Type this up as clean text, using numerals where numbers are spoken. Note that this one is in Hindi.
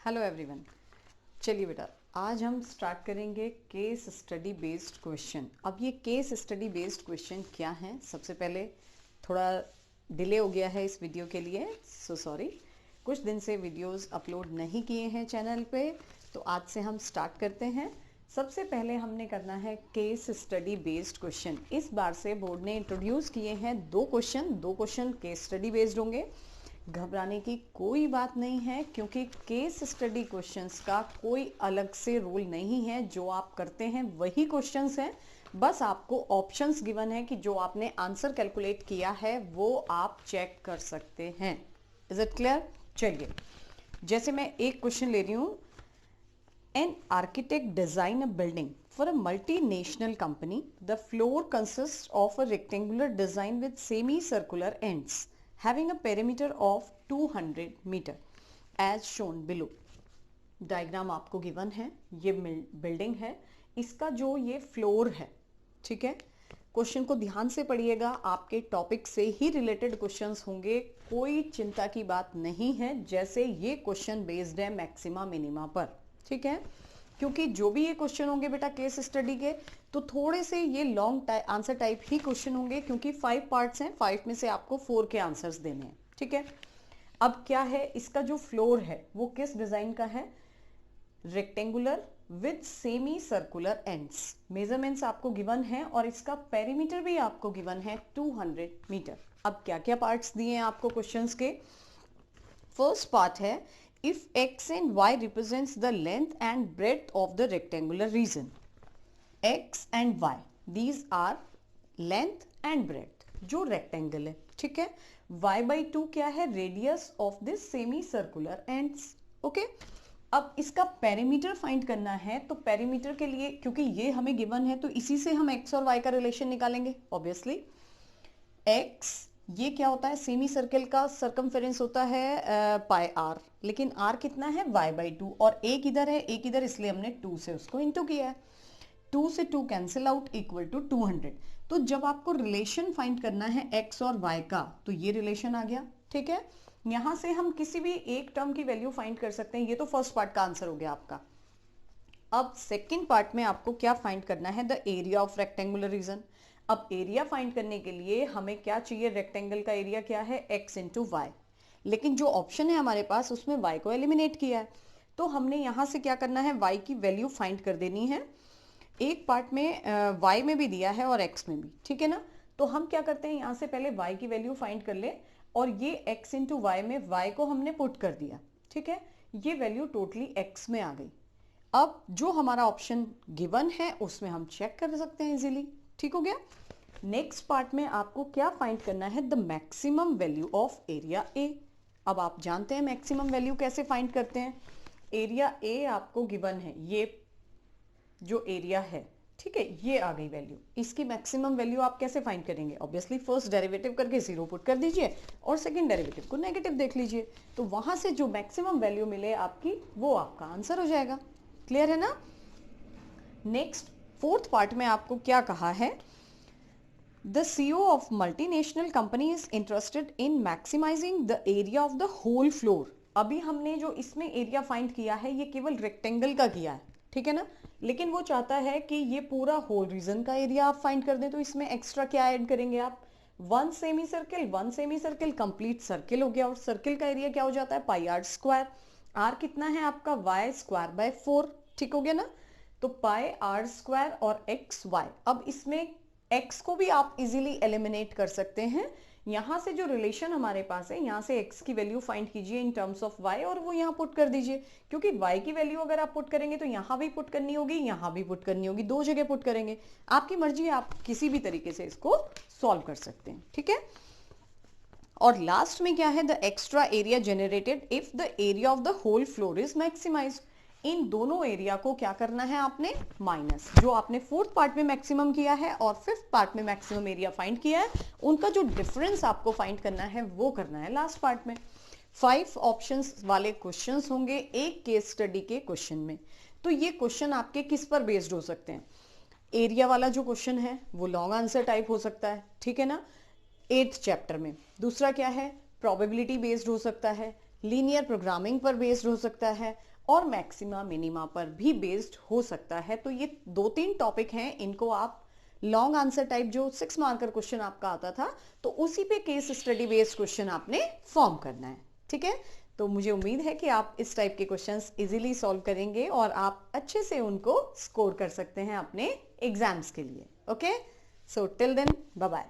Hello everyone. चलिए बेटा, आज हम स्टार्ट करेंगे केस स्टडी बेस्ड क्वेश्चन। अब ये केस स्टडी बेस्ड क्वेश्चन क्या है, सबसे पहले थोड़ा डिले हो गया है इस वीडियो के लिए, सो सॉरी। कुछ दिन से वीडियोस अपलोड नहीं किए हैं चैनल पे, तो आज से हम स्टार्ट करते हैं। सबसे पहले हमने करना है केस स्टडी बेस्ड क्वेश्चन। इस बार से बोर्ड ने इंट्रोड्यूस किए हैं दो क्वेश्चन केस स्टडी बेस्ड होंगे। घबराने की कोई बात नहीं है, क्योंकि केस स्टडी क्वेश्चंस का कोई अलग से रूल नहीं है। जो आप करते हैं वही क्वेश्चंस हैं, बस आपको ऑप्शंस गिवन है कि जो आपने आंसर कैलकुलेट किया है वो आप चेक कर सकते हैं। Is it clear? चलिए, जैसे मैं एक क्वेश्चन ले रही हूँ। An architect design a building for a multinational company. The floor consists of a rectangular design with semicircular ends having a perimeter of 200 meter as shown below. Diagram आपको गिवन है, ये बिल्डिंग है, इसका जो ये फ्लोर है, ठीक है। क्वेश्चन को ध्यान से पढ़िएगा, आपके टॉपिक से ही रिलेटेड क्वेश्चंस होंगे, कोई चिंता की बात नहीं है। जैसे ये क्वेश्चन बेस्ड है मैक्सिमा मिनिमा पर, ठीक है, क्योंकि जो भी ये क्वेश्चन होंगे बेटा केस स्टडी के, तो थोड़े से ये लॉन्ग आंसर टाइप ही क्वेश्चन होंगे, क्योंकि 5 पार्ट्स हैं, 5 में से आपको 4 के आंसर्स देने हैं, ठीक है। अब क्या है, इसका जो फ्लोर है वो किस डिजाइन का है? Rectangular with semi circular ends. Measurements आपको गिवन है और इसका पेरीमीटर भी आपको गिवन है 200 मीटर। अब क्या क्या पार्ट्स दिए हैं आपको क्वेश्चंस के? फर्स्ट पार्ट है, if x and y represents the length and breadth of the rectangular region. x and y, these are length and breadth, जो rectangle है, ठीक है। y by 2 क्या है? radius of this semicircular ends, okay? अब इसका पेरीमीटर फाइंड करना है, तो पेरीमीटर के लिए क्योंकि ये हमें गिवन है, तो इसी से हम x और y का रिलेशन निकालेंगे ऑब्वियसली। x ये क्या होता है? सेमी सर्कल का सरकमफेरेंस होता है पाई आर, लेकिन r कितना है? y बाई 2, और एक इधर है एक इधर, इसलिए हमने 2 से उसको इंटू किया है। 2 से 2 कैंसिल आउट, इक्वल टू 200। तो जब आपको रिलेशन फाइंड करना है x और y का, तो ये रिलेशन आ गया, ठीक है। यहां से हम किसी भी एक टर्म की वैल्यू फाइंड कर सकते हैं। ये तो फर्स्ट पार्ट का आंसर हो गया आपका। अब सेकेंड पार्ट में आपको क्या फाइंड करना है? The area of rectangular reason. अब एरिया फाइंड करने के लिए हमें क्या चाहिए? रेक्टेंगल का एरिया क्या है? x into y. लेकिन जो ऑप्शन है हमारे पास उसमें y को एलिमिनेट किया है, तो हमने यहां से क्या करना है? y की वैल्यू फाइंड कर देनी है। एक पार्ट में y में भी दिया है और x में भी, ठीक है ना। तो हम क्या करते हैं, यहां से पहले y की वैल्यू फाइंड कर ले, और ये x इंटू वाई में y को हमने पुट कर दिया, ठीक है। ये वैल्यू टोटली x में आ गई। अब जो हमारा ऑप्शन गिवन है उसमें हम चेक कर सकते हैं इजीली, ठीक हो गया। नेक्स्ट पार्ट में आपको क्या फाइंड करना है? The maximum value of area A. अब आप जानते हैं मैक्सिमम वैल्यू कैसे फाइंड करते हैं। एरिया ए आपको गिवन है, ये जो एरिया है, ठीक है, ये आ गई वैल्यू। इसकी मैक्सिमम वैल्यू आप कैसे फाइंड करेंगे? ऑब्वियसली फर्स्ट डेरिवेटिव करके 0 पुट कर दीजिए और सेकंड डेरिवेटिव को नेगेटिव देख लीजिए, तो वहां से जो मैक्सिमम वैल्यू मिले आपकी, वो आपका आंसर हो जाएगा। क्लियर है ना? नेक्स्ट फोर्थ पार्ट में आपको क्या कहा है? The CEO of multinational company is interested in maximizing the area of the whole floor. अभी हमने जो इसमें एरिया फाइंड किया है ये केवल रेक्टेंगल का किया है, ठीक है ना, लेकिन वो चाहता है कि ये पूरा होल रीजन का एरिया आप फाइंड कर दें। तो इसमें एक्स्ट्रा क्या ऐड करेंगे आप? 1 सेमी सर्किल कंप्लीट सर्किल हो गया, और सर्किल का एरिया क्या हो जाता है? पाई आर स्क्वायर। आर कितना है आपका? y स्क्वायर बाय 4, ठीक हो गया ना। तो पाई आर स्क्वायर और एक्स वाई। अब इसमें x को भी आप इजीली एलिमिनेट कर सकते हैं। यहां से जो रिलेशन हमारे पास है, यहां से x की वैल्यू फाइंड कीजिए इन टर्म्स ऑफ y, और वो यहां पुट कर दीजिए, क्योंकि y की वैल्यू अगर आप पुट करेंगे तो यहां भी पुट करनी होगी, यहां भी पुट करनी होगी, दो जगह पुट करेंगे। आपकी मर्जी है, आप किसी भी तरीके से इसको सॉल्व कर सकते हैं, ठीक है। और लास्ट में क्या है? The extra area generated if the area of the whole floor is maximized. इन दोनों एरिया को क्या करना है आपने? माइनस। जो आपने फोर्थ पार्ट में मैक्सिमम किया है और फिफ्थ पार्ट में मैक्सिमम एरिया फाइंड किया है, उनका जो डिफरेंस आपको फाइंड करना है वो करना है लास्ट पार्ट में। 5 ऑप्शंस वाले क्वेश्चंस होंगे एक केस स्टडी के क्वेश्चन में। तो ये क्वेश्चन आपके किस पर बेस्ड हो सकते हैं? एरिया वाला जो क्वेश्चन है वो लॉन्ग आंसर टाइप हो सकता है, ठीक है ना, 8th चैप्टर में। दूसरा क्या है? प्रोबेबिलिटी बेस्ड हो सकता है। लीनियर प्रोग्रामिंग पर बेस्ड हो सकता है और मैक्सिमा मिनिमा पर भी बेस्ड हो सकता है। तो ये 2-3 टॉपिक हैं, इनको आप लॉन्ग आंसर टाइप जो 6 मार्कर क्वेश्चन आपका आता था तो उसी पे केस स्टडी बेस्ड क्वेश्चन आपने फॉर्म करना है। ठीक है, तो मुझे उम्मीद है कि आप इस टाइप के क्वेश्चंस इजीली सॉल्व करेंगे और आप अच्छे से उनको स्कोर कर सकते हैं अपने एग्जाम्स के लिए। Okay, so till then bye bye.